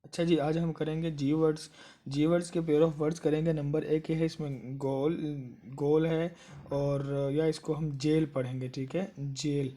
अच्छा जी, आज हम करेंगे जी वर्ड्स। जी वर्ड्स के पेयर ऑफ वर्ड्स करेंगे। नंबर एक है इसमें गोल। गोल है। और या इसको हम जेल पढ़ेंगे, ठीक है। Jail,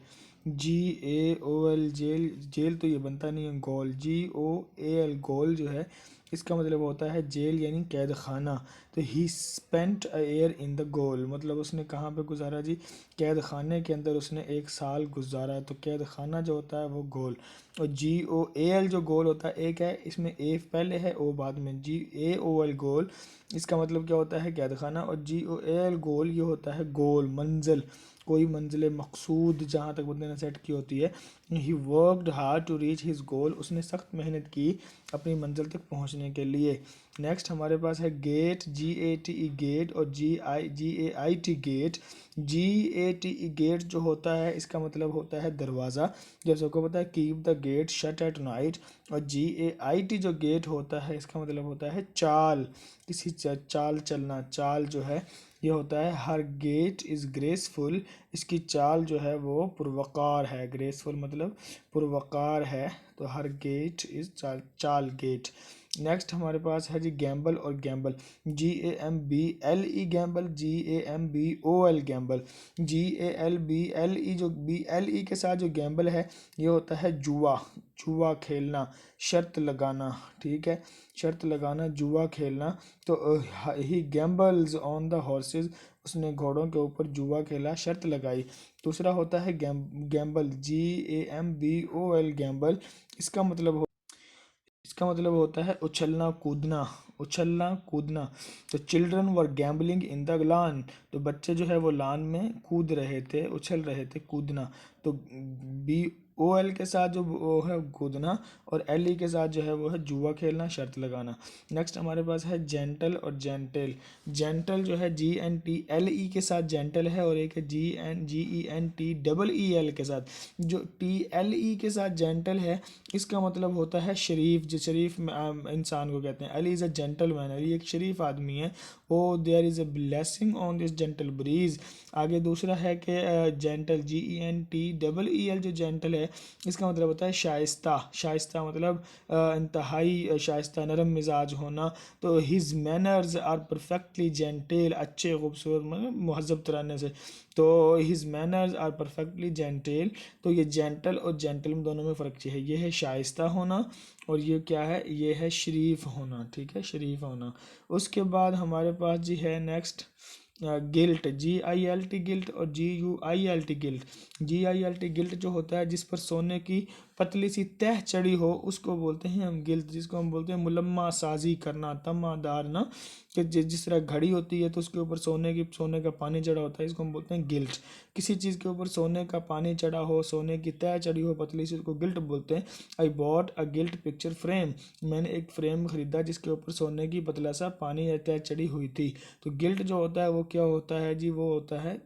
G-A-O-L, jail. जेल तो ये बनता नहीं है। गोल, G-O-A-L, गोल जो है इसका मतलब होता है जेल यानी कैद खाना। तो ही spent a year in the goal, मतलब उसने कहाँ पे गुजारा जी? कैद खाने के अंदर उसने एक साल गुजारा। तो कैद खाना जो होता है वो गोल। और G-O-A-L जो गोल होता है, एक है इसमें ए पहले है ओ बाद में, G-A-O-L गोल, इसका मतलब क्या होता है? कैद खाना। और G-O-A-L गोल ये होता है गोल, मंजिल, कोई मंजिल मकसूद जहाँ तक बंदे ने सेट की होती है। He worked hard to reach his goal, उसने सख्त मेहनत की अपनी मंजिल तक पहुँचने के लिए। नेक्स्ट हमारे पास है गेट, G-A-T-E गेट, और G-A-I-T गेट। G-A-T-E गेट जो होता है इसका मतलब होता है दरवाज़ा, जब सबको पता है keep the gate shut at night. और G-A-I-T जो गेट होता है इसका मतलब होता है चाल, किसी चाल चलना। चाल जो है ये होता है हर गेट इज़ ग्रेसफुल, इसकी चाल जो है वो पुरवकार है। ग्रेसफुल मतलब पुरवकार है। तो हर गेट इज़ चाल, चाल गेट। नेक्स्ट हमारे पास है जी गैम्बल और Gamble. G-A-M-B-L-E Gamble, G-A-M-B-O-L Gamble. G-A-L-B-L-E जो B-L-E के साथ जो गैम्बल है ये होता है जुआ। जुआ खेलना, शर्त लगाना, ठीक है। शर्त लगाना, जुआ खेलना। तो ही गैम्बल्स ऑन द हॉर्सेस, उसने घोड़ों के ऊपर जुआ खेला, शर्त लगाई। दूसरा होता है गैम्बल, G-A-M-B-O-L गैम्बल। इसका मतलब इसका मतलब होता है उछलना कूदना, उछलना कूदना। तो children were gambling in the lawn, तो बच्चे जो है वो लान में कूद रहे थे, उछल रहे थे, कूदना। तो B-O-L के साथ जो वो है कूदना, और L-E के साथ जो है वो है जुआ खेलना, शर्त लगाना। नेक्स्ट हमारे पास है जेंटल और जेंटेल। जेंटल जो है G-N-T-L-E के साथ जेंटल है, और एक है G-N-G-E-N-T-E-E-L के साथ। जो T-L-E के साथ जेंटल है इसका मतलब होता है शरीफ, जो शरीफ इंसान को कहते हैं। Ali is a gentleman, Ali एक शरीफ आदमी है। O there is a blessing on this gentle breeze. आगे दूसरा है कि जेंटल, G-E-N-T-E-E-L जो जेंटल है इसका मतलब होता है शाइस्ता। शाइस्ता मतलब इंतहाई शाइस्ता, नरम मिजाज होना। तो हिज मैनर्स आर परफेक्टली जेंटेल, अच्छे खूबसूरत मतलब महजब तराने से। तो हिज मैनर्स आर परफेक्टली जेंटेल। तो ये जेंटल और जेंटल में दोनों में फ़र्क है। ये है शाइस्ता होना, और ये क्या है? ये है शरीफ होना, ठीक है, शरीफ होना। उसके बाद हमारे पास जी है नेक्स्ट गिल्ट, G-I-L-T गिल्ट, और G-U-I-L-T गिल्ट। G-I-L-T गिल्ट जो होता है जिस पर सोने की पतली सी तह चढ़ी हो उसको बोलते हैं हम गिल्ट, जिसको हम बोलते हैं मुलम्मा साजी करना, तमादार ना, कि जिस तरह घड़ी होती है तो उसके ऊपर सोने का पानी चढ़ा होता है, इसको हम बोलते हैं गिल्ट। किसी चीज़ के ऊपर सोने का पानी चढ़ा हो, सोने की तह चढ़ी हो पतली सी, उसको गिल्ट बोलते हैं। I bought a guilt picture frame, मैंने एक फ्रेम खरीदा जिसके ऊपर सोने की पतला सा पानी या तह चढ़ी हुई थी। तो गिल्ट जो होता है वो क्या होता है जी? वो होता है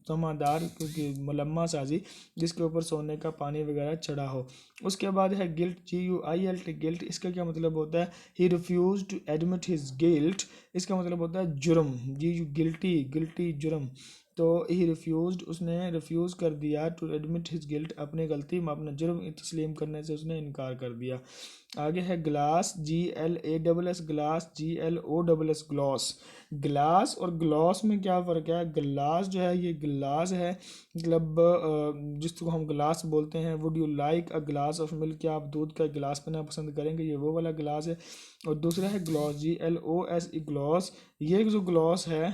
तमादार, क्योंकि मुलम्मा साजी जिसके ऊपर सोने का पानी वगैरह चढ़ा हो। उसके बाद है गिल्ट, G-U-I-L-T गिल्ट। इसका क्या मतलब होता है? He refuse to admit his guilt, इसका मतलब होता है जुर्म। जी गिल्टी, गिल्टी जुर्म। तो ही रिफ्यूज़, उसने रिफ्यूज़ कर दिया टू एडमिट हिज गिल्ट, अपनी गलती में अपना जुर्म तस्लीम करने से उसने इनकार कर दिया। आगे है glass, G-L-A-S-S glass, G-L-O-S-S gloss. Glass और ग्लॉस में क्या फ़र्क है? ग्लास जो है ये ग्लास है, मतलब जिसको हम ग्लास बोलते हैं। Would you like a glass of milk, क्या आप दूध का गिलास पीना पसंद करेंगे? ये वो वाला गिलास है। और दूसरा है ग्लॉस, G-L-O-S-E ग्लॉस। ये जो ग्लॉस है,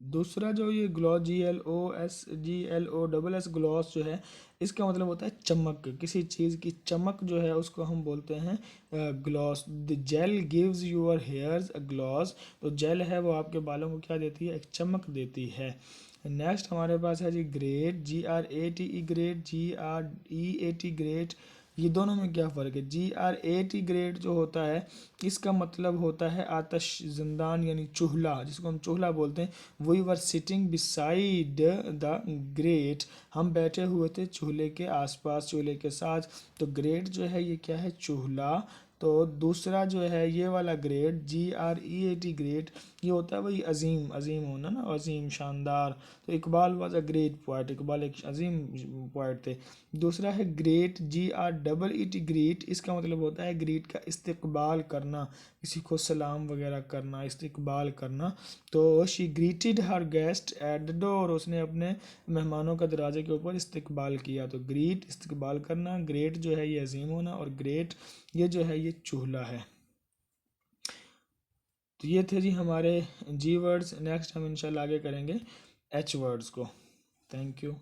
दूसरा जो ये ग्लॉस, G-L-O-S-G-L-O-S-S ग्लॉस जो है इसका मतलब होता है चमक। किसी चीज़ की चमक जो है उसको हम बोलते हैं gloss. The gel gives your hairs a gloss, तो जेल है वो आपके बालों को क्या देती है? एक चमक देती है। नेक्स्ट हमारे पास है जी great, G-R-A-T-E great, G-R-E-A-T great. ये दोनों में क्या फ़र्क है? G-R-A-T ग्रेट जो होता है इसका मतलब होता है आतश जिंदान यानी चूल्हा, जिसको हम चूल्हा बोलते हैं। We were sitting beside the grate, हम बैठे हुए थे चूल्हे के आसपास, चूल्हे के साथ। तो ग्रेट जो है ये क्या है? चूल्हा। तो दूसरा जो है ये वाला ग्रेट, G-R-E-A-T ग्रेट, ये होता है वही अजीम, अजीम होना ना, अजीम, शानदार। तो Iqbal was a great poet, Iqbal एक अजीम पोइट थे। दूसरा है ग्रेट, GREET, ग्रेट, इसका मतलब होता है ग्रीट का इस्तकबाल करना, किसी को सलाम वगैरह करना, इस्तकबाल करना। तो she greeted her guest at the door, उसने अपने मेहमानों का दरवाजे के ऊपर इस्तकबाल किया। तो ग्रीट इस्तकबाल करना, ग्रेट जो है ये अजीम होना, और ग्रेट ये जो है ये चूल्हा है। तो ये थे जी हमारे जी वर्ड्स। नेक्स्ट हम इंशाल्लाह आगे करेंगे एच वर्ड्स को। Thank you.